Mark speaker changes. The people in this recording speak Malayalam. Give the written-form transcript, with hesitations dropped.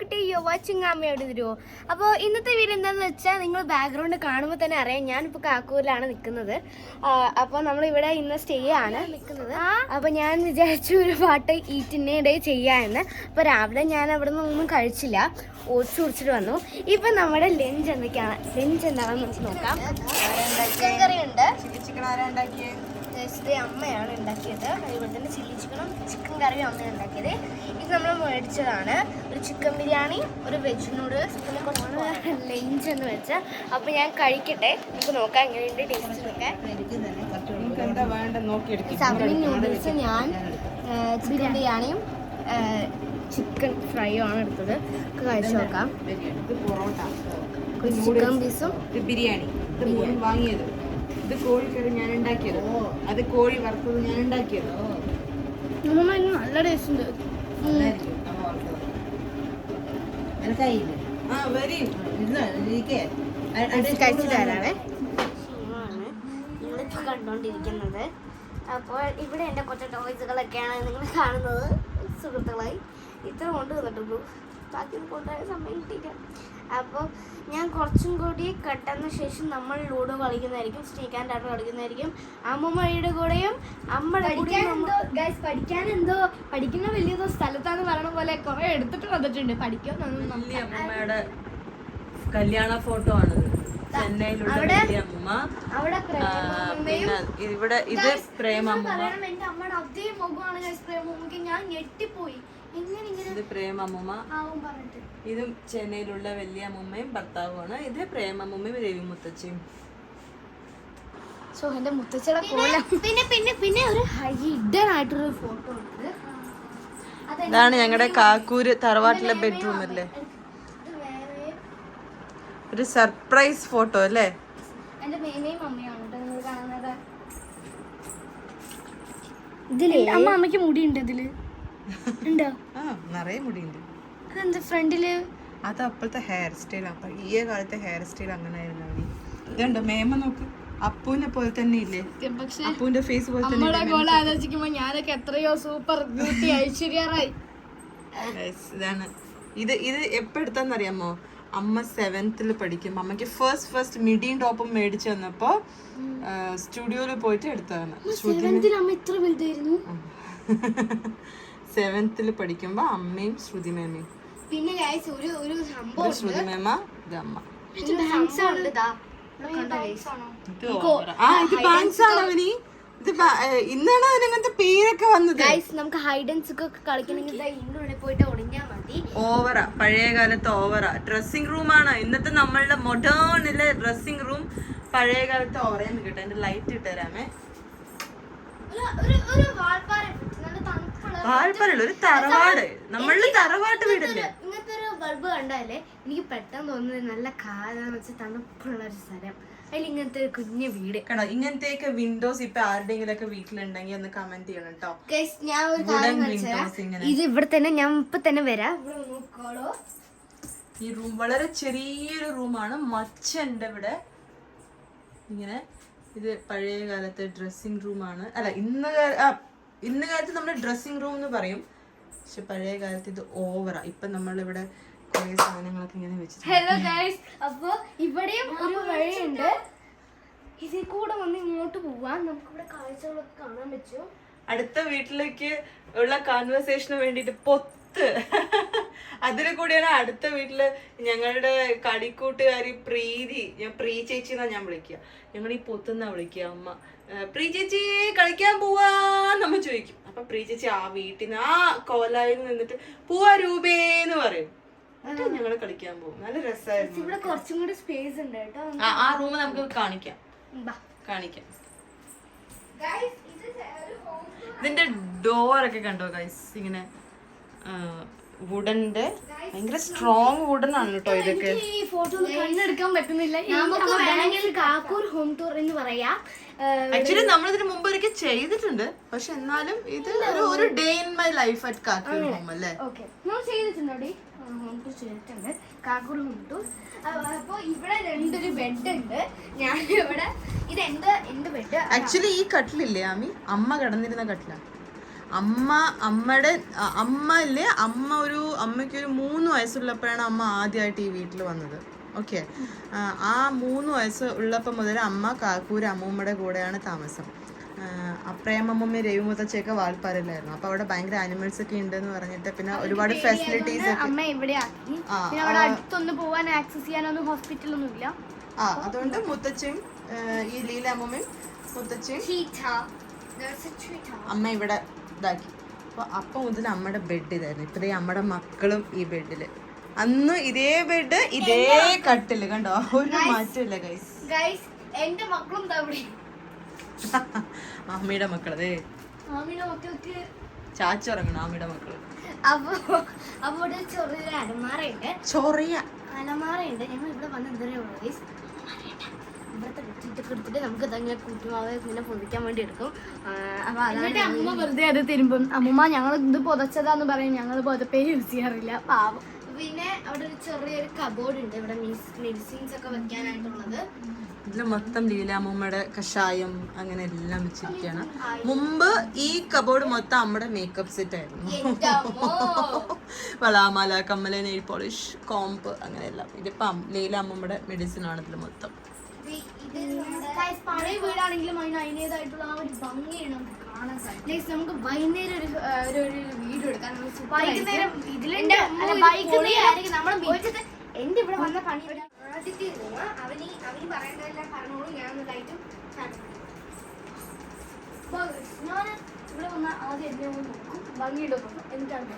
Speaker 1: കുട്ടി വാച്ചിങ് അമ്മയോട് തരുമോ? അപ്പോൾ ഇന്നത്തെ വീഡിയോ എന്താണെന്ന് വെച്ചാൽ നിങ്ങൾ ബാക്ക്ഗ്രൗണ്ട് കാണുമ്പോൾ തന്നെ അറിയാം, ഞാനിപ്പോൾ കാക്കൂരിലാണ് നിൽക്കുന്നത്. അപ്പോൾ നമ്മളിവിടെ ഇന്ന് സ്റ്റേ ആണ് നിൽക്കുന്നത്. അപ്പോൾ ഞാൻ വിചാരിച്ചു ഒരു പാട്ട് ഈറ്റിനിടെ ചെയ്യാമെന്ന്. അപ്പോൾ രാവിലെ ഞാൻ അവിടെ നിന്നൊന്നും കഴിച്ചില്ല, ഓട്സ് കുടിച്ചിട്ട് വന്നു. ഇപ്പം നമ്മുടെ ലഞ്ച് എന്തൊക്കെയാണ്, ലഞ്ച് എന്താണെന്ന് നമുക്ക് നോക്കാം. ചിക്കൻ കറി ഉണ്ട്, അമ്മയാണ് ഉണ്ടാക്കിയത്. അതുപോലെ തന്നെ ചില്ലി ചിക്കനും ചിക്കൻ കറിയും അമ്മയാണ് ഉണ്ടാക്കിയത്. ഇത് നമ്മൾ മേടിച്ചതാണ്. ഒരു ചിക്കൻ ബിരിയാണി, ഒരു വെജ് നൂഡിൽസ്, പിന്നെ കുറച്ച് ലഞ്ച് എന്ന് വെച്ചാൽ. അപ്പോൾ ഞാൻ കഴിക്കട്ടെ, നമുക്ക് നോക്കാം എങ്ങനെയുണ്ട് ടേസ്റ്റ് ഒക്കെ. സബ്മി നൂഡിൽസ്, ഞാൻ ചിക്കൻ ബിരിയാണിയും ചിക്കൻ ഫ്രൈയും ആണ് എടുത്തത്. കഴിച്ചു നോക്കാം. ചിക്കൻ പീസും
Speaker 2: ബിരിയാണി വാങ്ങിയത്, ഇത് കോഴിക്കറി ഞാൻ ഉണ്ടാക്കിയത്, അത് കോഴി വറുത്തത് ഞാൻ ഉണ്ടാക്കിയത്.
Speaker 1: നല്ല ടേസ്റ്റ് ഉണ്ട്. കഴിച്ചിട്ട് വരാവേ. നിങ്ങളിപ്പോൾ കണ്ടോണ്ടിരിക്കുന്നത്. അപ്പോൾ ഇവിടെ എൻ്റെ കുറച്ച് ടോയ്സുകളൊക്കെയാണ് നിങ്ങൾ കാണുന്നത്. സുഹൃത്തുക്കളായി ഇത്ര കൊണ്ട് വന്നിട്ടുള്ളൂ, ബാക്കി കൊണ്ടുപോയ സമയം കിട്ടിയില്ല. അപ്പോൾ ഞാൻ കുറച്ചും കൂടി കട്ടെന്ന ശേഷം നമ്മൾ ലൂഡോ കളിക്കുന്നതായിരിക്കും, സ്നേക്ക് ആൻഡ് ലാഡർ കളിക്കുന്നതായിരിക്കും. അമ്മമ്മയുടെ കൂടെയും പഠിക്കുന്ന വലിയ സ്ഥലത്താന്ന് പറയണ പോലെ കുറെ എടുത്തിട്ട് വന്നിട്ടുണ്ട്. പഠിക്കാൻ
Speaker 2: അമ്മയുടെ കല്യാണ ഫോട്ടോ ആണ് ചെന്നൈയിലുള്ള അമ്മ. ഇവിടെ ഇത് പ്രേമമ്മ,
Speaker 1: എന്റെ അമ്മയുടെ അതേ മുഖമാണ് പ്രേമമ്മക്ക്. ഞാൻ ഞെട്ടിപ്പോയി.
Speaker 2: ഇത് പ്രേമമ്മ, ഇതും ചെന്നൈയിലുള്ള വലിയ അമ്മയും ഭർത്താവുമാണ്. ഇത് പ്രേമമ്മയും രവി മുത്തച്ഛയും.
Speaker 1: സോ എന്റെ മുത്തച്ഛയുടെ പോലെ പിന്നെ പിന്നെ പിന്നെ ഒരു ഹിഡൻ ആയിട്ടൊരു ഫോട്ടോ ഉണ്ട്.
Speaker 2: ഇതാണ് ഞങ്ങളുടെ കാക്കൂര് തറവാട്ടിലെ ബെഡ്റൂം അല്ലേ, ഒരു സർപ്രൈസ് ഫോട്ടോ അല്ലേ.
Speaker 1: എന്റെ മേമയും അമ്മയാണ് നിങ്ങൾ കാണുന്നത്. ഇതില് അമ്മയ്ക്ക് മുടിയുണ്ട്, ഇതില് ഉണ്ടോ?
Speaker 2: നിറയെ മുടിയുണ്ട്.
Speaker 1: അതെന്താ ഫ്രണ്ടില്?
Speaker 2: അത് അപ്പോഴത്തെ ഹെയർ സ്റ്റൈലാണ്, പഴയ കാലത്തെ ഹെയർ സ്റ്റൈൽ അങ്ങനെ ആയിരുന്നു. ഇതുണ്ടോ മേമ, നോക്ക് അപ്പൂനെ പോലെ തന്നെ ഇല്ലേ, അപ്പൂന്റെ ഫേസ് പോലെ തന്നെ.
Speaker 1: ആലോചിക്കുമ്പോ ഞാനൊക്കെ എത്രയോ സൂപ്പർ ബ്യൂട്ടി ഐശ്വര്യറായി.
Speaker 2: ഇതാണ് ഇത്. ഇത് എപ്പോ എടുത്താന്നറിയാമോ? അമ്മ 7th പഠിക്കുമ്പോ അമ്മക്ക് ഫസ്റ്റ് മിഡിയും ടോപ്പും മേടിച്ചു തന്നപ്പോ സ്റ്റുഡിയോയിൽ പോയിട്ട് എടുത്തതാണ്. 7th പഠിക്കുമ്പോ അമ്മയും ശ്രുതി മേമയും.
Speaker 1: പിന്നെ ഒരു സംഭവം,
Speaker 2: ശ്രുതി മേമ, ഇത് അമ്മ. ഇന്നാണ് അതിനങ്ങനത്തെ പേരൊക്കെ വന്നത്.
Speaker 1: നമുക്ക് ഹൈഡ് ആൻഡ് സീക്ക് ഒക്കെ കളിക്കണമെങ്കിൽ ഇതിനുള്ളിൽ പോയിട്ട് ഒളിഞ്ഞാൽ മതി.
Speaker 2: ഓവറാ, പഴയ കാലത്ത് ഓവറാ. ഡ്രസ്സിംഗ് റൂമാണ് ഇന്നത്തെ നമ്മളുടെ മൊഡേണിലെ ഡ്രസ്സിംഗ് റൂം. പഴയ കാലത്ത് ഓറയെന്ന് കിട്ടും. എന്റെ ലൈറ്റ് ഇട്ടുതരാമേ. വാൾപ്പാറയുള്ള ഒരു തറവാട്, നമ്മളുടെ തറവാട്ട് വീടല്ലേ.
Speaker 1: ഇങ്ങനത്തെ ഒരു ബൾബ് കണ്ടാലേ എനിക്ക് പെട്ടെന്ന് തോന്നുന്നത് നല്ല കാലാന്ന് വെച്ചാൽ തണുപ്പുള്ള ഒരു സ്ഥലം. അതിൽ ഇങ്ങനത്തെ ഒരു കുഞ്ഞു വീട്
Speaker 2: കണ്ടോ. ഇങ്ങനത്തെയൊക്കെ വിൻഡോസ് ഇപ്പൊ ആരുടെങ്കിലും ഒക്കെ വീട്ടിലുണ്ടെങ്കിൽ ഒന്ന് കമന്റ് ചെയ്യണം കേട്ടോ.
Speaker 1: ഞാൻ ഒരു കാര്യം, ഇത് ഇവിടെ തന്നെ, ഞാൻ ഇപ്പൊ തന്നെ വരാം.
Speaker 2: ഈ റൂം വളരെ ചെറിയൊരു റൂമാണ്. മച്ചുണ്ട് ഇവിടെ ഇങ്ങനെ. ഇത് പഴയ കാലത്തെ ഡ്രസ്സിംഗ് റൂമാണ്. അല്ല, ഇന്ന് കാലത്ത് നമ്മുടെ ഡ്രസ്സിംഗ് റൂം എന്ന് പറയും, പക്ഷെ പഴയ കാലത്ത് ഇത് ഓവറാ. ഇപ്പൊ നമ്മളിവിടെ കുറെ സാധനങ്ങളൊക്കെ ഇങ്ങനെ വെച്ചിട്ടുണ്ട്.
Speaker 1: ഹലോ ഗൈസ്, അപ്പൊ ഇവിടെയും ഒരു വഴിയുണ്ട്. ഇതിൽ കൂടെ വന്ന് ഇങ്ങോട്ട് പോവാൻ നമുക്കിവിടെ കാഴ്ചകളൊക്കെ കാണാൻ പറ്റും.
Speaker 2: അടുത്ത വീട്ടിലേക്ക് ഉള്ള കോൺവെർസേഷന് വേണ്ടിട്ട് പൊത്ത് അതിന് കൂടിയാണ് അടുത്ത വീട്ടില് ഞങ്ങളുടെ കളിക്കൂട്ടുകാരി പ്രീതി. ഞാൻ പ്രീ ചേച്ചി എന്നാ ഞാൻ വിളിക്കുക. ഞങ്ങൾ ഈ പൊത്തുന്നാ വിളിക്കുക. അമ്മ പ്രീ ചേച്ചി കളിക്കാൻ പോവാന്നമ്മ ചോദിക്കും. അപ്പൊ പ്രീ ചേച്ചി ആ വീട്ടിൽ നിന്ന് ആ കോലായിൽ നിന്നിട്ട് പോവാ രൂപേന്ന് പറയും. എന്നിട്ട് ഞങ്ങള് കളിക്കാൻ പോകും. നല്ല രസമായിരുന്നു.
Speaker 1: ഇവിടെ കുറച്ചും കൂടി സ്പേസ് ഉണ്ട് കേട്ടോ.
Speaker 2: ആ റൂം നമുക്ക് കാണിക്കാം. ഇതിന്റെ ഡോറൊക്കെ കണ്ടോ ഗൈസ്? ഇങ്ങനെ വുഡന്റെ ഭയങ്കര സ്ട്രോങ് വുഡൻ ആണ് കേട്ടോ ഇതൊക്കെ.
Speaker 1: ഈ ഫോട്ടോ കണ്ണെടുക്കാൻ പറ്റുന്നില്ല. നമുക്ക് വേണമെങ്കിൽ കാക്കൂർ ഹോം ടൂർ എന്ന് പറയാം.
Speaker 2: ആക്ച്വലി നമ്മളിതിന് മുമ്പ് ഒരിക്കൽ ചെയ്തിട്ടുണ്ട്, പക്ഷെ എന്നാലും ഇത് ഒരു day in my life at Kakkoor home അല്ലേ.
Speaker 1: നമ്മൾ ചെയ്തിട്ടുണ്ടോ? ഹോം ടൂർ ചെയ്തിട്ടുണ്ട്, കാക്കൂർ ഹോം ടൂർ. അപ്പൊ ഇവിടെ രണ്ടൊരു ബെഡ് ഉണ്ട്. ഞാൻ ഇവിടെ ഇത് എന്റെ ബെഡ്.
Speaker 2: ആക്ച്വലി ഈ കട്ടിലില്ലേ ആമി, അമ്മ കിടന്നിരുന്ന കട്ടിലാണ്. അമ്മയ്ക്കൊരു 3 വയസ്സുള്ളപ്പോഴാണ് അമ്മ ആദ്യമായിട്ട് ഈ വീട്ടിൽ വന്നത്. ഓക്കെ, ആ 3 വയസ്സ് ഉള്ളപ്പോൾ മുതൽ അമ്മ കാക്കൂര് അമ്മൂമ്മയുടെ കൂടെയാണ് താമസം. അപ്രേമമ്മ രവിമുത്തച്ഛയൊക്കെ വാൽപ്പാറയിലായിരുന്നു. അപ്പൊ അവിടെ ഭയങ്കര ആനിമൽസ് ഒക്കെ ഉണ്ടെന്ന് പറഞ്ഞിട്ട് പിന്നെ ഒരുപാട് ഫെസിലിറ്റീസ്
Speaker 1: അമ്മ ഇവിടെ ആക്കി. അവിടെ അടുത്തൊന്നും പോവാൻ ആക്സസ് ചെയ്യാനൊന്നും ഹോസ്പിറ്റലൊന്നും ഇല്ല.
Speaker 2: അതുകൊണ്ട് മുത്തച്ഛയും ഈ ലീലാമ്മയും മുത്തച്ഛയും അമ്മ ഇവിടെ ഇതാക്കി. അപ്പൊ മുതൽ അമ്മയുടെ ബെഡ് ഇതായിരുന്നു. ഇപ്പൊ അമ്മയുടെ മക്കളും ഈ ബെഡില്. അന്ന് ഇതേ ബെഡ് ഇതേ കട്ടില് കണ്ടോ, ഒരു മാറ്റമില്ല ഗൈസ്.
Speaker 1: എന്റെ മക്കളും
Speaker 2: അമ്മയുടെ മക്കളതേ
Speaker 1: മക്കൾക്ക്
Speaker 2: ചാച്ചുറങ്ങണം അമ്മയുടെ മക്കള്.
Speaker 1: അപ്പൊ ഇവിടെ ചെറിയൊരു അലമാറയുണ്ട്. അലമാറയുണ്ട്. ഞങ്ങൾ ഇവിടെ വന്ന് എന്താ ഇവിടുത്തെ വെച്ചിട്ടൊക്കെ എടുത്തിട്ട് നമുക്ക് ഇതങ്ങനെ കൂട്ടുമാവ് ഇങ്ങനെ പൊതിക്കാൻ വേണ്ടി എടുക്കും. അപ്പൊ അതായത് അമ്മ വെറുതെ അത് തരുമ്പം അമ്മൂമ്മ ഞങ്ങൾ ഇത് പൊതച്ചതാന്ന് പറയും. ഞങ്ങൾ പൊതപ്പേ യൂസ് ചെയ്യാറില്ല, പാവം. പിന്നെ അവിടെ ഒരു ചെറിയൊരു കബോർഡ് ഉണ്ട്. ഇവിടെ മെഡിസിൻസ് ഒക്കെ വെക്കാനായിട്ടുള്ളത്.
Speaker 2: ഇതില് മൊത്തം ലീലാമ്മയുടെ കഷായം അങ്ങനെ എല്ലാം വെച്ചിരിക്കുകയാണ്. മുമ്പ് ഈ കബോർഡ് മൊത്തം അമ്മയുടെ മേക്കപ്പ് സെറ്റ് ആയിരുന്നു. വളാമാല, കമ്മല, നെയിൽ പോളിഷ്, കോമ്പ് അങ്ങനെ എല്ലാം. ഇതിപ്പം ലീലാമ്മയുടെ മെഡിസിൻ ആണ് ഇതിൽ മൊത്തം.
Speaker 1: പഴയ വീടാണെങ്കിലും അതിനേതായിട്ടുള്ള ആ ഒരു ഭംഗിയാണ് നമുക്ക് കാണാൻ സാധിക്കും. നമുക്ക് വൈകുന്നേരം ഒരു വീഡിയോ എടുക്കാൻ വൈകുന്നേരം എന്റെ ഇവിടെ വന്ന പണി ആദ്യത്തെ അവന് പറയേണ്ടതെല്ലാം പറഞ്ഞോളൂ. ഞാൻ ലൈറ്റും ഞാൻ ഇവിടെ വന്ന ആദ്യം എന്നെ നോക്കും, ഭംഗിയിടുന്നു. എന്താണ്